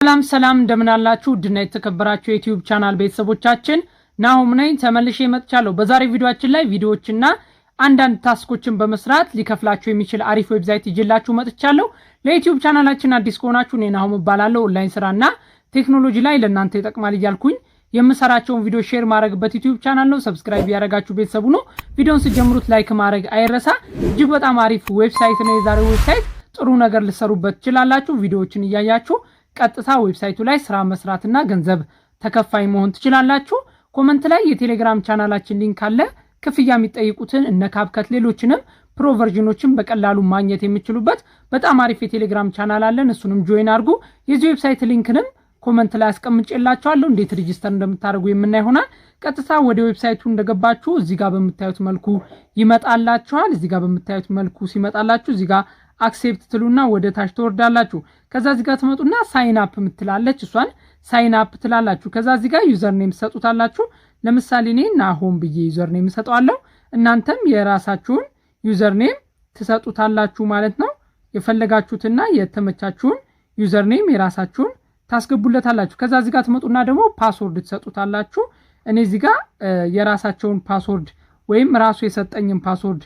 ሰላም እንደምን አላችሁ ድና የተከበራችሁ የዩቲዩብ ቻናል ቤተሰቦቻችን ናሆም ነኝ ተመልሼ መጥቻለሁ። በዛሬ ቪዲዮአችን ላይ ቪዲዮዎችና አንዳንድ ታስኮችን በመስራት ሊከፍላችሁ የሚችል አሪፍ ዌብሳይት ይዤላችሁ መጥቻለሁ። ለዩቲዩብ ቻናላችን አዲስ ከሆናችሁ እኔ ናሆም እባላለሁ። ኦንላይን ስራና ቴክኖሎጂ ላይ ለእናንተ ይጠቅማል እያልኩኝ የምሰራቸውን ቪዲዮ ሼር ማድረግበት ዩቲዩብ ቻናል ነው። ሰብስክራይብ ያደረጋችሁ ቤተሰቡ ነው። ቪዲዮውን ሲጀምሩት ላይክ ማድረግ አይረሳ። እጅግ በጣም አሪፍ ዌብሳይት ነው የዛሬው ዌብሳይት። ጥሩ ነገር ልሰሩበት ትችላላችሁ። ቪዲዮዎችን እያያችሁ ቀጥታ ዌብሳይቱ ላይ ስራ መስራትና ገንዘብ ተከፋይ መሆን ትችላላችሁ። ኮሜንት ላይ የቴሌግራም ቻናላችን ሊንክ አለ። ክፍያ የሚጠይቁትን እነ ካፕከት ሌሎችንም ፕሮ ቨርዥኖችን በቀላሉ ማግኘት የሚችሉበት በጣም አሪፍ የቴሌግራም ቻናል አለን። እሱንም ጆይን አድርጉ። የዚህ ዌብሳይት ሊንክንም ኮሜንት ላይ አስቀምጬላችኋለሁ። እንዴት ሬጂስተር እንደምታደርጉ የምናይ ይሆናል። ቀጥታ ወደ ዌብሳይቱ እንደገባችሁ እዚህ ጋር በምታዩት መልኩ ይመጣላችኋል። እዚህ ጋር በምታዩት መልኩ ሲመጣላችሁ እዚህ ጋር አክሴፕት ትሉና ወደ ታች ትወርዳላችሁ። ከዛ እዚህ ጋር ትመጡና ሳይን አፕ ምትላለች እሷን ሳይን አፕ ትላላችሁ። ከዛ እዚህ ጋር ዩዘር ኔም ሰጡታላችሁ። ለምሳሌ እኔ ናሆም ብዬ ዩዘር ኔም ሰጠዋለሁ። እናንተም የራሳችሁን ዩዘር ኔም ትሰጡታላችሁ ማለት ነው። የፈለጋችሁትና የተመቻችሁን ዩዘር ኔም የራሳችሁን ታስገቡለታላችሁ። ከዛ እዚህ ጋር ትመጡና ደግሞ ፓስወርድ ትሰጡታላችሁ። እኔ እዚህ ጋር የራሳቸውን ፓስወርድ ወይም ራሱ የሰጠኝን ፓስወርድ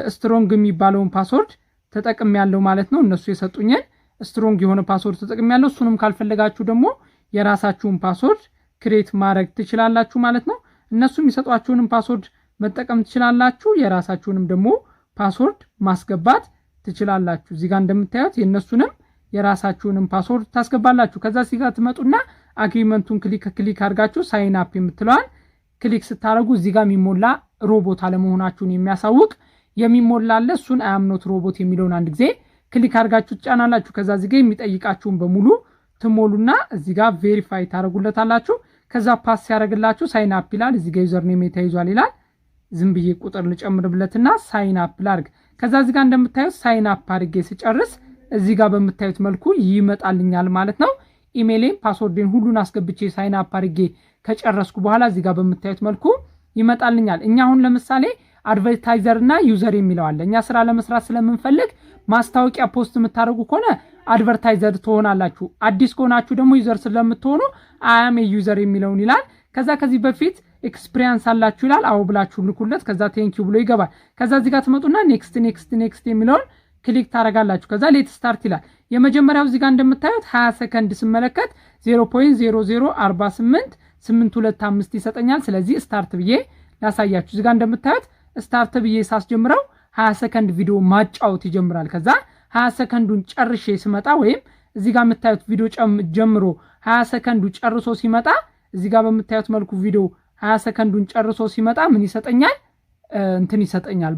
ስትሮንግ የሚባለውን ፓስወርድ ተጠቅም ያለው ማለት ነው። እነሱ የሰጡኝን ስትሮንግ የሆነ ፓስወርድ ተጠቅም ያለው። እሱንም ካልፈለጋችሁ ደግሞ የራሳችሁን ፓስወርድ ክሬት ማድረግ ትችላላችሁ ማለት ነው። እነሱ የሚሰጧችሁንም ፓስወርድ መጠቀም ትችላላችሁ። የራሳችሁንም ደግሞ ፓስወርድ ማስገባት ትችላላችሁ። እዚህ ጋር እንደምታዩት የነሱንም የራሳችሁንም ፓስወርድ ታስገባላችሁ። ከዛ እዚህ ጋር ትመጡና አግሪመንቱን ክሊክ አድርጋችሁ ሳይን አፕ የምትለዋን ክሊክ ስታደርጉ እዚህ ጋር የሚሞላ ሮቦት አለመሆናችሁን የሚያሳውቅ የሚሞላለ እሱን አያምኖት ሮቦት የሚለውን አንድ ጊዜ ክሊክ አድርጋችሁ ትጫናላችሁ። ከዛ እዚህ ጋር የሚጠይቃችሁን በሙሉ ትሞሉና እዚህ ጋር ቬሪፋይ ታደርጉለታላችሁ። ከዛ ፓስ ያደርግላችሁ ሳይን አፕ ይላል። እዚህ ጋር ዩዘር ኔም ተይዟል ይላል። ዝም ብዬ ቁጥር ልጨምርብለትና ሳይን አፕ ላድርግ። ከዛ እዚህ ጋር እንደምታዩት ሳይን አፕ አድርጌ ስጨርስ እዚህ ጋር በምታዩት መልኩ ይመጣልኛል ማለት ነው። ኢሜይሌን ፓስወርዴን ሁሉን አስገብቼ ሳይን አፕ አድርጌ ከጨረስኩ በኋላ እዚህ ጋር በምታዩት መልኩ ይመጣልኛል። እኛ አሁን ለምሳሌ አድቨርታይዘር እና ዩዘር የሚለው አለ። እኛ ስራ ለመስራት ስለምንፈልግ ማስታወቂያ ፖስት የምታደርጉ ከሆነ አድቨርታይዘር ትሆናላችሁ። አዲስ ከሆናችሁ ደግሞ ዩዘር ስለምትሆኑ አያም ዩዘር የሚለውን ይላል። ከዛ ከዚህ በፊት ኤክስፒሪየንስ አላችሁ ይላል። አዎ ብላችሁ ልኩለት። ከዛ ቴንኪው ብሎ ይገባል። ከዛ እዚህ ጋር ትመጡና ኔክስት የሚለውን ክሊክ ታደርጋላችሁ። ከዛ ሌት ስታርት ይላል። የመጀመሪያው እዚህ ጋር እንደምታዩት 20 ሰከንድ ስመለከት 0.0048825 ይሰጠኛል። ስለዚህ ስታርት ብዬ ላሳያችሁ። እዚህ ጋር እንደምታዩት ስታርት ብዬ ሳስጀምረው 20 ሰከንድ ቪዲዮ ማጫወት ይጀምራል። ከዛ 20 ሰከንዱን ጨርሼ ስመጣ ወይም እዚህ ጋር የምታዩት ቪዲዮ ጀምሮ 20 ሰከንዱ ጨርሶ ሲመጣ እዚህ ጋር በምታዩት መልኩ ቪዲዮ 20 ሰከንዱን ጨርሶ ሲመጣ ምን ይሰጠኛል? እንትን ይሰጠኛል፣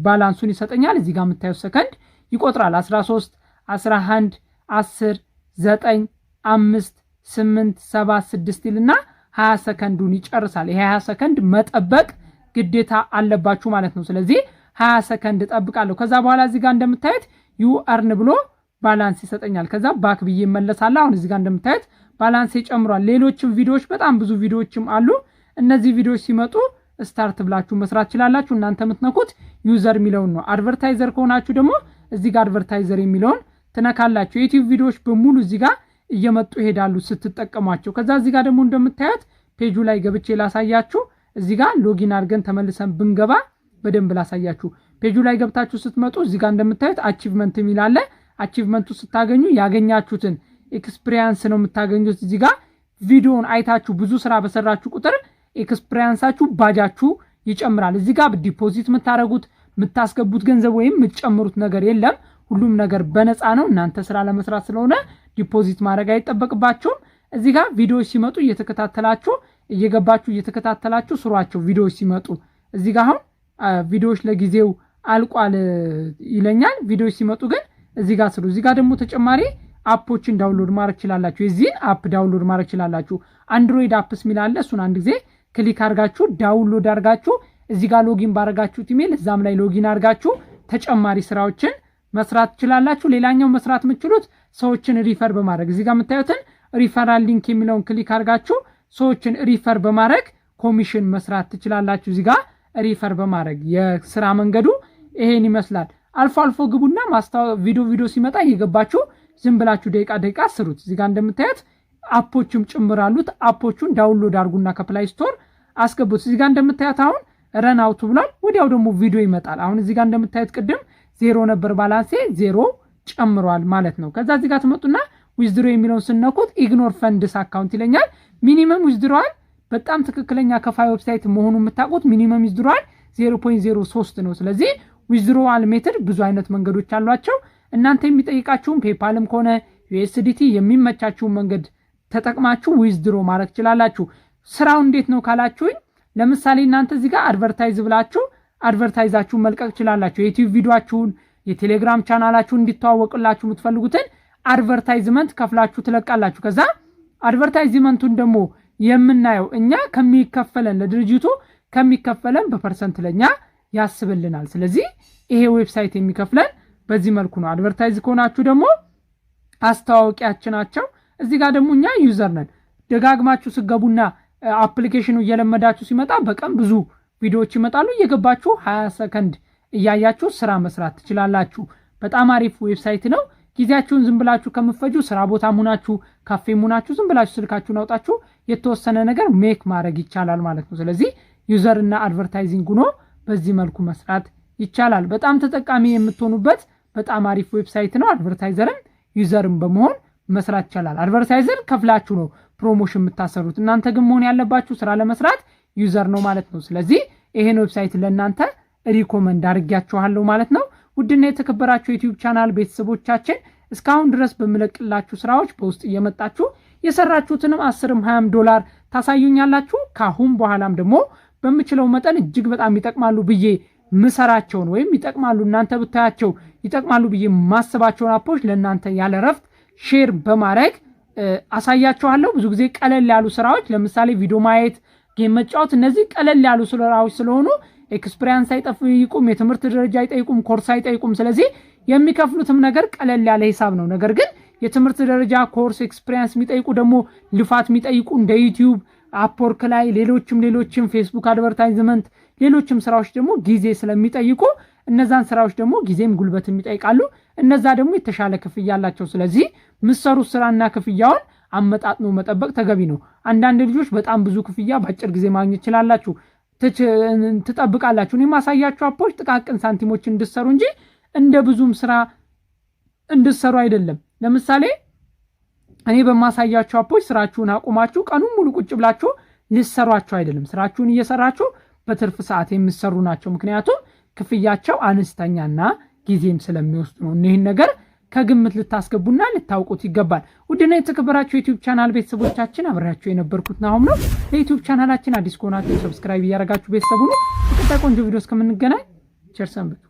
ባላንሱን ይሰጠኛል። እዚህ ጋር የምታዩት ሰከንድ ይቆጥራል። 13 11 10 9 5 8 7 6 ይልና 20 ሰከንዱን ይጨርሳል። ይሄ 20 ሰከንድ መጠበቅ ግዴታ አለባችሁ ማለት ነው። ስለዚህ 20 ሰከንድ እጠብቃለሁ። ከዛ በኋላ እዚህ ጋር እንደምታዩት ዩ አርን ብሎ ባላንስ ይሰጠኛል። ከዛ ባክ ብዬ እመለሳለሁ። አሁን እዚህ ጋር እንደምታዩት ባላንስ ይጨምሯል። ሌሎችም ቪዲዮዎች በጣም ብዙ ቪዲዮዎችም አሉ። እነዚህ ቪዲዮዎች ሲመጡ ስታርት ብላችሁ መስራት ይችላላችሁ። እናንተ የምትነኩት ዩዘር የሚለውን ነው። አድቨርታይዘር ከሆናችሁ ደግሞ እዚህ ጋር አድቨርታይዘር የሚለውን ትነካላችሁ። የዩቲዩብ ቪዲዮዎች በሙሉ እዚህ ጋር እየመጡ ይሄዳሉ ስትጠቀሟቸው። ከዛ እዚህ ጋር ደግሞ እንደምታዩት ፔጁ ላይ ገብቼ ላሳያችሁ። እዚህ ጋር ሎጊን አድርገን ተመልሰን ብንገባ በደንብ ላሳያችሁ። ፔጁ ላይ ገብታችሁ ስትመጡ እዚህ ጋር እንደምታዩት አቺቭመንት የሚል አለ። አቺቭመንቱ ስታገኙ ያገኛችሁትን ኤክስፒሪየንስ ነው የምታገኙት። እዚህ ጋር ቪዲዮውን አይታችሁ ብዙ ስራ በሰራችሁ ቁጥር ኤክስፒሪየንሳችሁ ባጃችሁ ይጨምራል። እዚህ ጋር ዲፖዚት የምታደርጉት የምታስገቡት ገንዘብ ወይም የምትጨምሩት ነገር የለም። ሁሉም ነገር በነፃ ነው። እናንተ ስራ ለመስራት ስለሆነ ዲፖዚት ማድረግ አይጠበቅባችሁም። እዚህ ጋር ቪዲዮዎች ሲመጡ እየገባችሁ እየተከታተላችሁ ስሯቸው። ቪዲዮዎች ሲመጡ እዚህ ጋር አሁን ቪዲዮዎች ለጊዜው አልቋል ይለኛል። ቪዲዮዎች ሲመጡ ግን እዚህ ጋር ስሩ። እዚህ ጋር ደግሞ ተጨማሪ አፖችን ዳውንሎድ ማድረግ ይችላላችሁ። የዚህን አፕ ዳውንሎድ ማድረግ ይችላላችሁ። አንድሮይድ አፕስ ሚላለ እሱን አንድ ጊዜ ክሊክ አድርጋችሁ ዳውንሎድ አድርጋችሁ እዚህ ጋር ሎጊን ባረጋችሁት ኢሜል እዛም ላይ ሎጊን አድርጋችሁ ተጨማሪ ስራዎችን መስራት ትችላላችሁ። ሌላኛው መስራት የምትችሉት ሰዎችን ሪፈር በማድረግ እዚህ ጋር የምታዩትን ሪፈራል ሊንክ የሚለውን ክሊክ አድርጋችሁ ሰዎችን ሪፈር በማድረግ ኮሚሽን መስራት ትችላላችሁ። እዚህ ጋር ሪፈር በማድረግ የስራ መንገዱ ይሄን ይመስላል። አልፎ አልፎ ግቡና ቪዲዮ ሲመጣ እየገባችሁ ዝም ብላችሁ ደቂቃ ስሩት። እዚህ ጋር እንደምታዩት አፖችም ጭምር አሉት። አፖቹን ዳውንሎድ አድርጉና ከፕላይ ስቶር አስገቡት። እዚህ ጋር እንደምታዩት አሁን ረን አውት ብሏል። ወዲያው ደግሞ ቪዲዮ ይመጣል። አሁን እዚህ ጋር እንደምታዩት ቅድም 0 ነበር ባላንሴ 0 ጨምሯል ማለት ነው። ከዛ እዚህ ጋር ትመጡና ዊዝድሮ የሚለውን ስነኩት ኢግኖር ፈንድስ አካውንት ይለኛል። ሚኒመም ዊዝድሮዋል በጣም ትክክለኛ ከፋይ ዌብሳይት መሆኑን የምታውቁት ሚኒመም ዊዝድሮዋል 0.03 ነው። ስለዚህ ዊዝድሮዋል ሜተድ ብዙ አይነት መንገዶች አሏቸው። እናንተ የሚጠይቃችሁን ፔፓልም ከሆነ ዩኤስዲቲ የሚመቻችሁን መንገድ ተጠቅማችሁ ዊዝድሮ ማድረግ ትችላላችሁ። ስራው እንዴት ነው ካላችሁኝ፣ ለምሳሌ እናንተ እዚህ ጋር አድቨርታይዝ ብላችሁ አድቨርታይዛችሁን መልቀቅ ትችላላችሁ። የዩቲዩብ ቪዲዮአችሁን፣ የቴሌግራም ቻናላችሁን እንዲተዋወቅላችሁ የምትፈልጉትን አድቨርታይዝመንት ከፍላችሁ ትለቃላችሁ። ከዛ አድቨርታይዝመንቱን ደግሞ የምናየው እኛ ከሚከፈለን ለድርጅቱ ከሚከፈለን በፐርሰንት ለኛ ያስብልናል። ስለዚህ ይሄ ዌብሳይት የሚከፍለን በዚህ መልኩ ነው። አድቨርታይዝ ከሆናችሁ ደግሞ አስተዋወቂያችን ናቸው። እዚህ ጋር ደግሞ እኛ ዩዘር ነን። ደጋግማችሁ ስገቡና አፕሊኬሽኑ እየለመዳችሁ ሲመጣ በቀን ብዙ ቪዲዮዎች ይመጣሉ። እየገባችሁ 20 ሰከንድ እያያችሁ ስራ መስራት ትችላላችሁ። በጣም አሪፍ ዌብሳይት ነው። ጊዜያችሁን ዝም ብላችሁ ከምትፈጁ ስራ ቦታም ሆናችሁ ካፌም ሆናችሁ ዝም ብላችሁ ስልካችሁን አውጣችሁ የተወሰነ ነገር ሜክ ማድረግ ይቻላል ማለት ነው። ስለዚህ ዩዘር እና አድቨርታይዚንግ ሆኖ በዚህ መልኩ መስራት ይቻላል። በጣም ተጠቃሚ የምትሆኑበት በጣም አሪፍ ዌብሳይት ነው። አድቨርታይዘርም ዩዘርም በመሆን መስራት ይቻላል። አድቨርታይዘር ከፍላችሁ ነው ፕሮሞሽን የምታሰሩት። እናንተ ግን መሆን ያለባችሁ ስራ ለመስራት ዩዘር ነው ማለት ነው። ስለዚህ ይሄን ዌብሳይት ለእናንተ ሪኮመንድ አድርጊያችኋለሁ ማለት ነው። ውድና የተከበራችሁ ዩቲዩብ ቻናል ቤተሰቦቻችን እስካሁን ድረስ በመለቅላችሁ ስራዎች በውስጥ እየመጣችሁ የሰራችሁትንም 10ም 20ም ዶላር ታሳዩኛላችሁ። ካሁን በኋላም ደግሞ በምችለው መጠን እጅግ በጣም ይጠቅማሉ ብዬ ምሰራቸውን ወይም ይጠቅማሉ እናንተ ብታያቸው ይጠቅማሉ ብዬ ማስባቸውን አፖች ለእናንተ ያለ ረፍት ሼር በማድረግ አሳያችኋለሁ። ብዙ ጊዜ ቀለል ያሉ ስራዎች ለምሳሌ ቪዲዮ ማየት፣ ጌም መጫወት፣ እነዚህ ቀለል ያሉ ስራዎች ስለሆኑ ኤክስፒሪያንስ አይጠይቁም፣ የትምህርት ደረጃ አይጠይቁም፣ ኮርስ አይጠይቁም። ስለዚህ የሚከፍሉትም ነገር ቀለል ያለ ሂሳብ ነው። ነገር ግን የትምህርት ደረጃ ኮርስ፣ ኤክስፒሪያንስ የሚጠይቁ ደግሞ ልፋት የሚጠይቁ እንደ ዩቲዩብ፣ አፕወርክ ላይ ሌሎችም ፌስቡክ አድቨርታይዝመንት፣ ሌሎችም ስራዎች ደግሞ ጊዜ ስለሚጠይቁ እነዛን ስራዎች ደግሞ ጊዜም ጉልበት የሚጠይቃሉ። እነዛ ደግሞ የተሻለ ክፍያ አላቸው። ስለዚህ ምሰሩት ስራና ክፍያውን አመጣጥኖ መጠበቅ ተገቢ ነው። አንዳንድ ልጆች በጣም ብዙ ክፍያ በአጭር ጊዜ ማግኘት ይችላላችሁ ትጠብቃላችሁ። እኔ ማሳያችሁ አፖች ጥቃቅን ሳንቲሞች እንድሰሩ እንጂ እንደ ብዙም ስራ እንድሰሩ አይደለም። ለምሳሌ እኔ በማሳያችሁ አፖች ስራችሁን አቁማችሁ ቀኑን ሙሉ ቁጭ ብላችሁ ልሰሯቸው አይደለም። ስራችሁን እየሰራችሁ በትርፍ ሰዓት የሚሰሩ ናቸው። ምክንያቱም ክፍያቸው አነስተኛና ጊዜም ስለሚወስዱ ነው። እነዚህን ነገር ከግምት ልታስገቡና ልታውቁት ይገባል። ውድና የተከበራችሁ ዩቲዩብ ቻናል ቤተሰቦቻችን አብሬያችሁ የነበርኩት ናሁም ነው። ለዩቲዩብ ቻናላችን አዲስ ከሆናችሁ ሰብስክራይብ እያደረጋችሁ ቤተሰቡ ነው። በቀጣይ ቆንጆ ቪዲዮ እስከምንገናኝ ቸር ሰንብቱ።